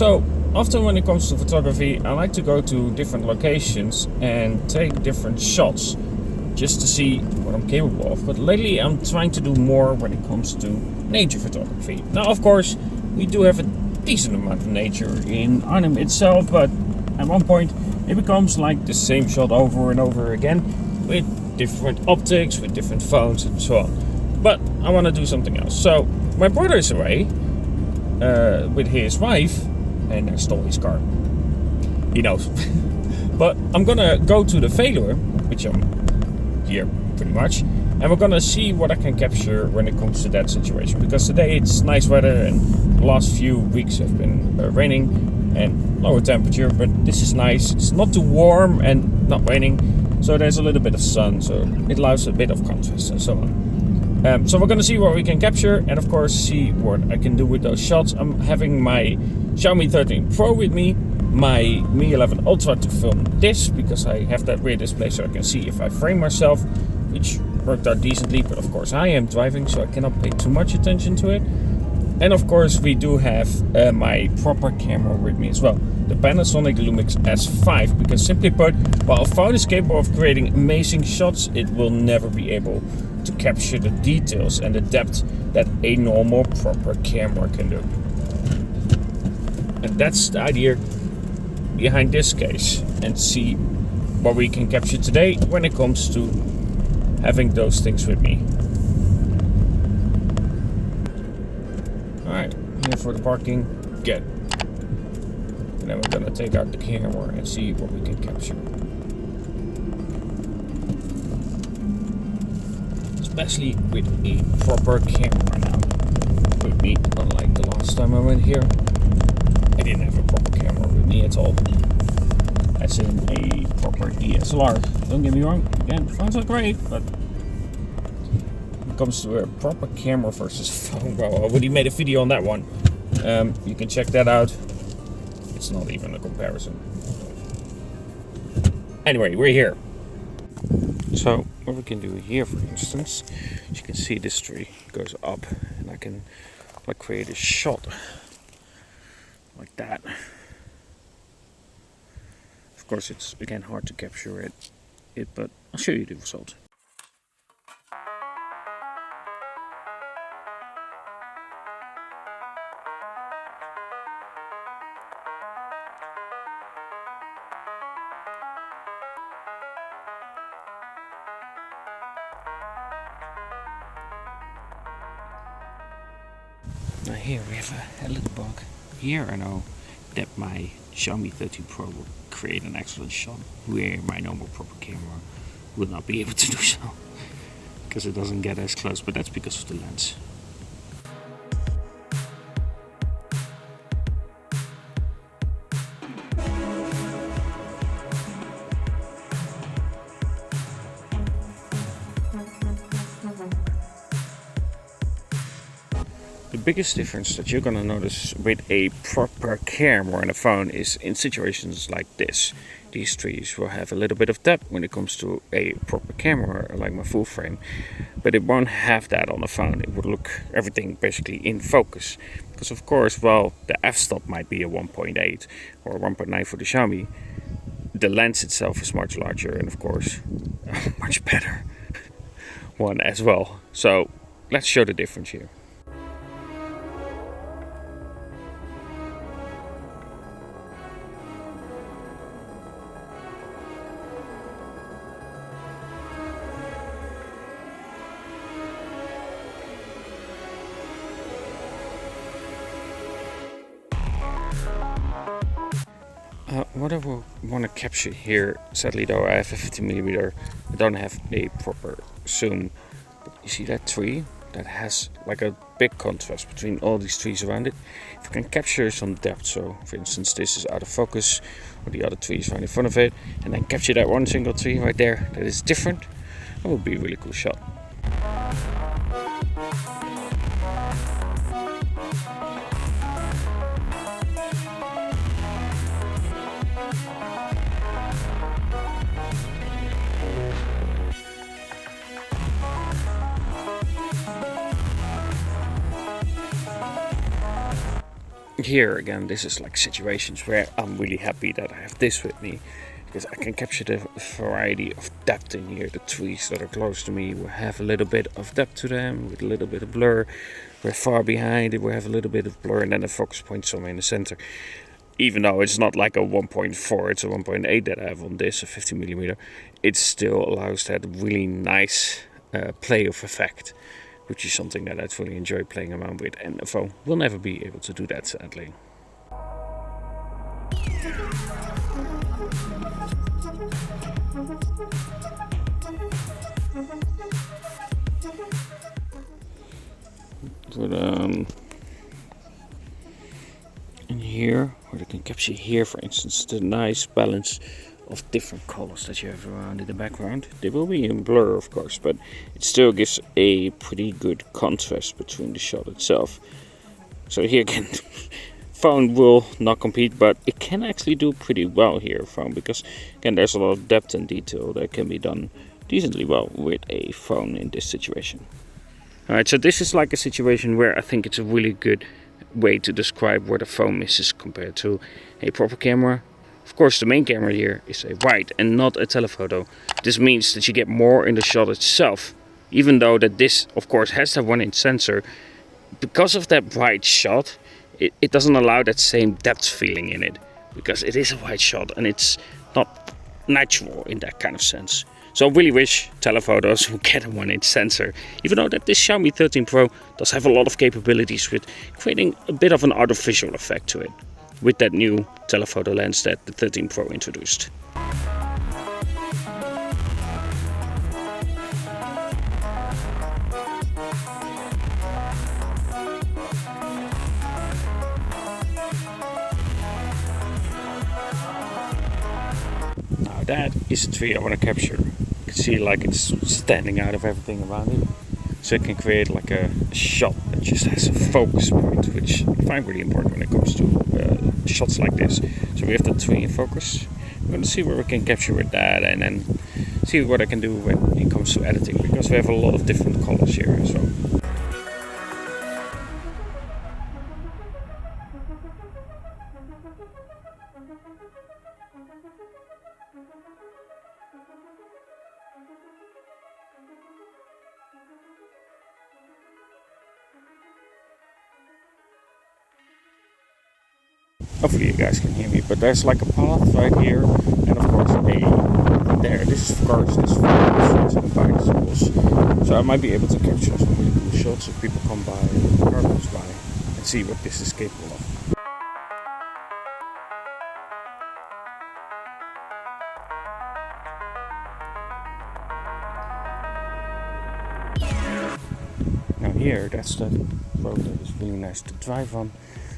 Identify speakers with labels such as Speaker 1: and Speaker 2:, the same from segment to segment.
Speaker 1: So often when it comes to photography, I like to go to different locations and take different shots just to see what I'm capable of. But lately I'm trying to do more when it comes to nature photography. Now of course we do have a decent amount of nature in Arnhem itself, but at one point it becomes like the same shot over and over again with different optics, with different phones and so on. But I want to do something else. So my brother is away with his wife and I stole his car. He knows. But I'm gonna go to the Veluwe, which I'm here pretty much, and we're gonna see what I can capture when it comes to that situation, because today it's nice weather and the last few weeks have been raining and lower temperature, but this is nice. It's not too warm and not raining, so there's a little bit of sun, so it allows a bit of contrast and so on. So we're gonna see what we can capture and of course see what I can do with those shots. I'm having my Xiaomi 13 Pro with me, my Mi 11 Ultra to film this, because I have that rear display so I can see if I frame myself, which worked out decently, but of course I am driving so I cannot pay too much attention to it. And of course we do have my proper camera with me as well, the Panasonic Lumix S5, because simply put, while a phone is capable of creating amazing shots, it will never be able to capture the details and the depth that a normal proper camera can do. And that's the idea behind this case, and see what we can capture today when it comes to having those things with me. Alright, here for the parking, good. And then we're gonna take out the camera and see what we can capture. Especially with a proper camera now with me, unlike the last time I went here. I didn't have a proper camera with me at all. As in a proper DSLR. Don't get me wrong, again, phones are great, but when it comes to a proper camera versus phone, well, I already made a video on that one. You can check that out. It's not even a comparison. Anyway, we're here. So what we can do here, for instance, as you can see, this tree goes up and I can like create a shot like that. Of course it's again hard to capture it, but I'll show you the result. Now here we have a little bug. Here I know that my Xiaomi 13 Pro will create an excellent shot where my normal proper camera will not be able to do so, because it doesn't get as close, but that's because of the lens. The biggest difference that you're gonna notice with a proper camera on a phone is in situations like this. These trees will have a little bit of depth when it comes to a proper camera like my full frame, but it won't have that on the phone. It would look everything basically in focus, because of course, well, the f-stop might be a 1.8 or 1.9 for the Xiaomi. The lens itself is much larger and of course a much better one as well. So let's show the difference here. What I will want to capture here, sadly though I have a 50mm, I don't have a proper zoom. But you see that tree? That has like a big contrast between all these trees around it. If I can capture some depth, so for instance this is out of focus, or the other tree is right in front of it, and then capture that one single tree right there that is different, that would be a really cool shot. here again, this is like situations where I'm really happy that I have this with me, because I can capture the variety of depth in here. The trees that are close to me will have a little bit of depth to them with a little bit of blur. We're far behind it, we have a little bit of blur, and then the focus point somewhere in the center. Even though it's not like a 1.4, it's a 1.8 that I have on this, a 50mm, it still allows that really nice play of effect, which is something that I truly enjoy playing around with, and the phone will never be able to do that, sadly. But in here, or you can capture here, for instance, the nice balance of different colors that you have around in the background. They will be in blur, of course, but it still gives a pretty good contrast between the shot itself. So here again, phone will not compete, but it can actually do pretty well here, phone, because again, there's a lot of depth and detail that can be done decently well with a phone in this situation. Alright, so this is like a situation where I think it's a really good way to describe what a phone misses compared to a proper camera. Of course, the main camera here is a wide and not a telephoto. This means that you get more in the shot itself, even though that this, of course, has that 1-inch sensor. Because of that wide shot, it doesn't allow that same depth feeling in it, because it is a wide shot and it's not natural in that kind of sense. So I really wish telephotos would get a 1-inch sensor, even though that this Xiaomi 13 Pro does have a lot of capabilities with creating a bit of an artificial effect to it, with that new telephoto lens that the 13 Pro introduced. Now that is the tree I want to capture. You can see like it's standing out of everything around it. So it can create like a shot that just has a focus point, which I find really important when it comes to shots like this. So we have the tree in focus. We're going to see what we can capture with that, and then see what I can do when it comes to editing, because we have a lot of different colors here as well. Hopefully you guys can hear me, but there's like a path right here, and of course a there. This is of course this friends and bicycles. So I might be able to capture some really cool shots if people come by, or car goes by, and see what this is capable of. Now here, that's the road that is really nice to drive on.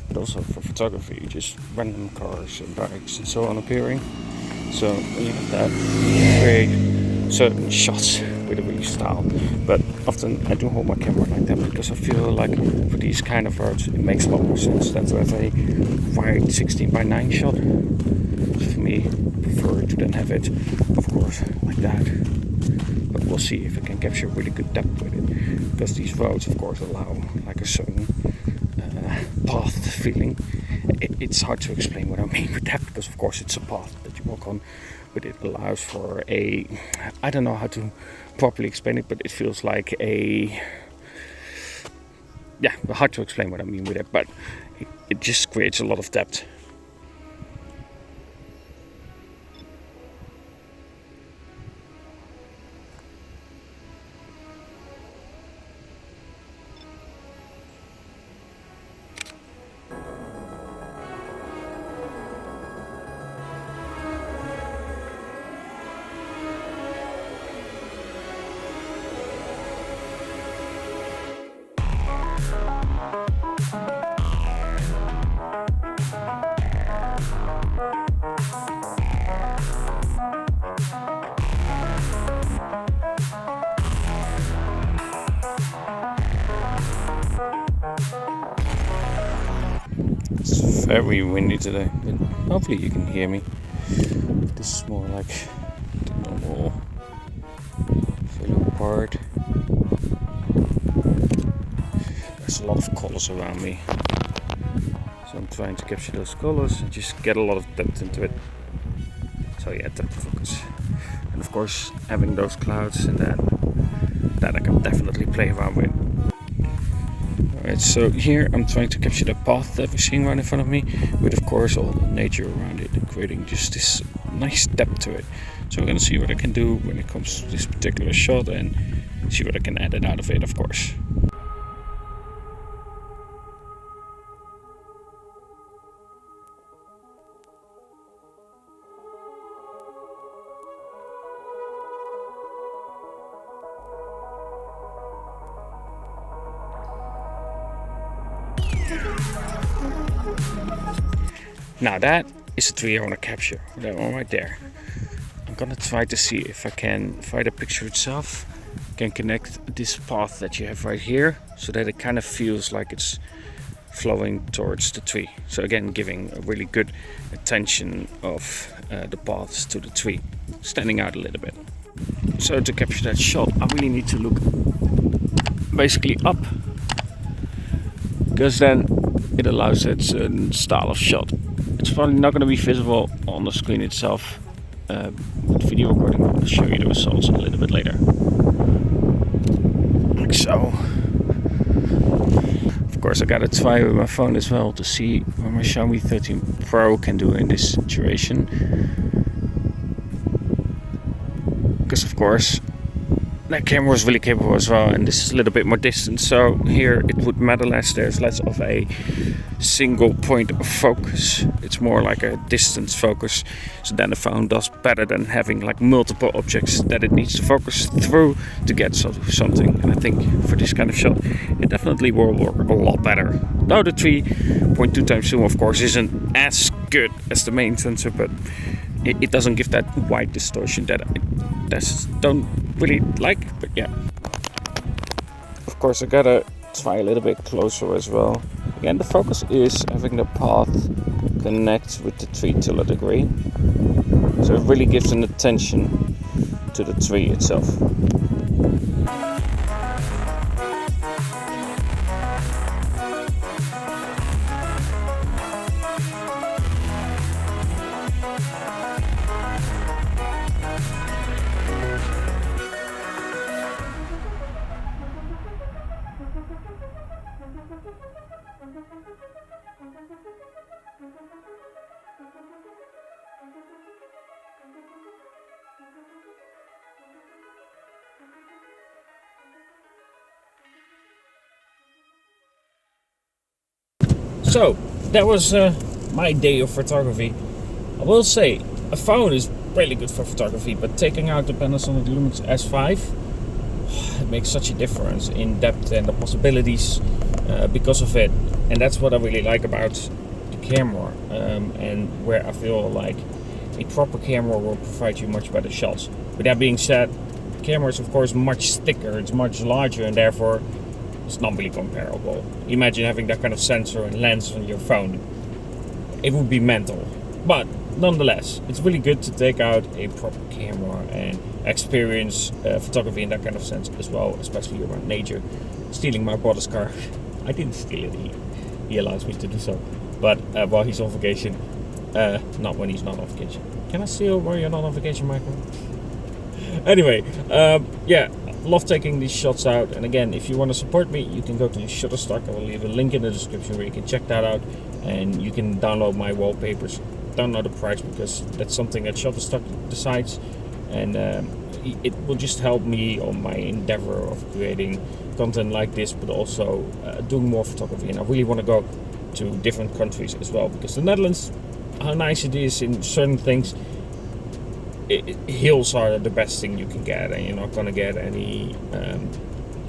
Speaker 1: But also for photography, just random cars and bikes and so on appearing. So when you have that, you create certain shots with a really style. But often I do hold my camera like that, because I feel like for these kind of roads it makes a lot more sense than to have a wide 16:9 shot. So for me, I prefer to then have it, of course, like that. But we'll see if I can capture really good depth with it, because these roads of course allow like a certain path feeling. It's hard to explain what I mean with that, because of course it's a path that you walk on, but it allows for a, I don't know how to properly explain it, but it feels like a, yeah, hard to explain what I mean with it, but it just creates a lot of depth. It's very windy today, but hopefully you can hear me. This is more like the normal film part. There's a lot of colors around me, so I'm trying to capture those colors and just get a lot of depth into it. So yeah, depth focus. And of course having those clouds, and then that I can definitely play around with. Alright, so here I'm trying to capture the path that we're seeing right in front of me, with of course all the nature around it, and creating just this nice depth to it. So we're gonna see what I can do when it comes to this particular shot, and see what I can edit out of it, of course. Now that is the tree I want to capture, that one right there. I'm gonna try to see if I can, via the picture itself, can connect this path that you have right here, so that it kind of feels like it's flowing towards the tree. So again, giving a really good attention of the paths to the tree, standing out a little bit. So to capture that shot, I really need to look basically up, because then it allows that certain style of shot. It's probably not going to be visible on the screen itself. With video recording, I'm going to show you the results a little bit later. Like so. Of course, I gotta try with my phone as well to see what my Xiaomi 13 Pro can do in this situation. Because of course, that camera is really capable as well, and this is a little bit more distant, so here it would matter less. There's less of a single point of focus. It's more like a distance focus, so then the phone does better than having like multiple objects that it needs to focus through to get something. And I think for this kind of shot it definitely will work a lot better. Though the 3.2 times zoom of course isn't as good as the main sensor, but it doesn't give that wide distortion that I don't really like. But yeah, of course I gotta try a little bit closer as well. Again, the focus is having the path connect with the tree to a degree, so it really gives an attention to the tree itself. So that was my day of photography. I will say a phone is really good for photography, but taking out the Panasonic Lumix S5, it makes such a difference in depth and the possibilities because of it. And that's what I really like about the camera, and where I feel like a proper camera will provide you much better shots. With that being said, the camera is of course much thicker, it's much larger, and therefore it's not really comparable. Imagine having that kind of sensor and lens on your phone. It would be mental. But nonetheless, it's really good to take out a proper camera and experience photography in that kind of sense as well, especially around nature. Stealing my brother's car. I didn't steal it, he allows me to do so. But while he's on vacation, not when he's not on vacation. Can I steal while you're not on vacation, Michael? Anyway, yeah. Love taking these shots out, and again, if you want to support me, you can go to Shutterstock. I will leave a link in the description where you can check that out, and you can download my wallpapers. Don't know the price because that's something that Shutterstock decides, and it will just help me on my endeavor of creating content like this, but also doing more photography. And I really want to go to different countries as well, because the Netherlands, how nice it is in certain things, hills are the best thing you can get, and you're not gonna get any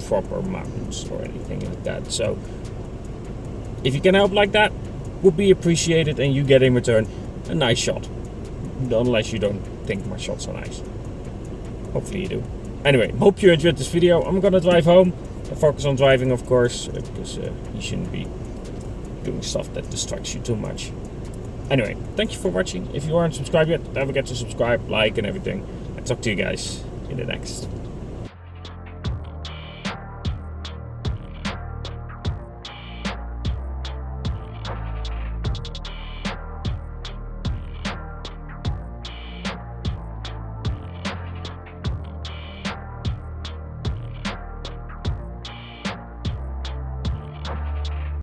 Speaker 1: proper mountains or anything like that. So if you can help like that, would be appreciated, and you get in return a nice shot, unless you don't think my shots are nice. Hopefully you do. Anyway, hope you enjoyed this video. I'm gonna drive home and focus on driving, of course, because you shouldn't be doing stuff that distracts you too much. Anyway, thank you for watching. If you aren't subscribed yet, don't forget to subscribe, like, and everything. I'll talk to you guys in the next.